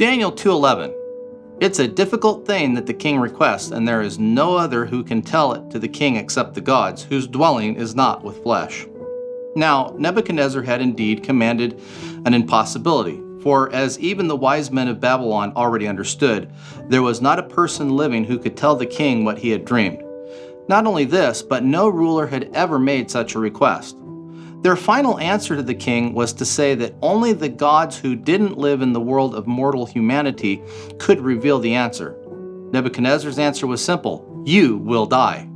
Daniel 2:11. It's a difficult thing that the king requests, and there is no other who can tell it to the king except the gods, whose dwelling is not with flesh. Now, Nebuchadnezzar had indeed commanded an impossibility, for as even the wise men of Babylon already understood, there was not a person living who could tell the king what he had dreamed. Not only this, but no ruler had ever made such a request. Their final answer to the king was to say that only the gods who didn't live in the world of mortal humanity could reveal the answer. Nebuchadnezzar's answer was simple: you will die.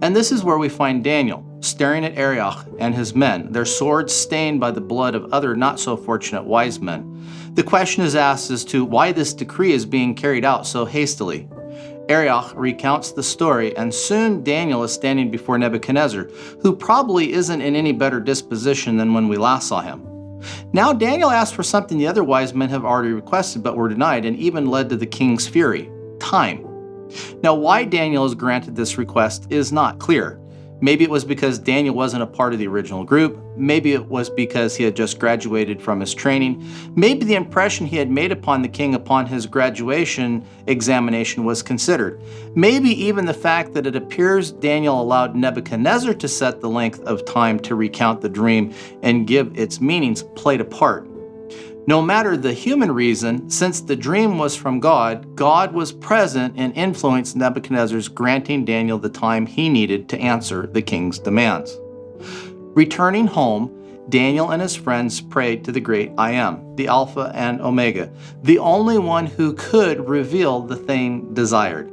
And this is where we find Daniel, staring at Arioch and his men, their swords stained by the blood of other not-so-fortunate wise men. The question is asked as to why this decree is being carried out so hastily. Arioch recounts the story, and soon Daniel is standing before Nebuchadnezzar, who probably isn't in any better disposition than when we last saw him. Now Daniel asks for something the other wise men have already requested but were denied, and even led to the king's fury: time. Now, why Daniel is granted this request is not clear. Maybe it was because Daniel wasn't a part of the original group. Maybe it was because he had just graduated from his training. Maybe the impression he had made upon the king upon his graduation examination was considered. Maybe even the fact that it appears Daniel allowed Nebuchadnezzar to set the length of time to recount the dream and give its meanings played a part. No matter the human reason, since the dream was from God, God was present and influenced Nebuchadnezzar's granting Daniel the time he needed to answer the king's demands. Returning home, Daniel and his friends prayed to the great I Am, the Alpha and Omega, the only one who could reveal the thing desired.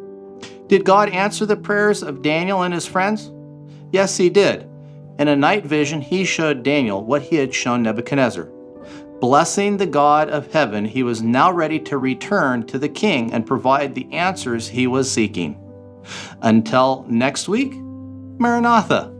Did God answer the prayers of Daniel and his friends? Yes, he did. In a night vision, he showed Daniel what he had shown Nebuchadnezzar. Blessing the God of heaven, he was now ready to return to the king and provide the answers he was seeking. Until next week, Maranatha.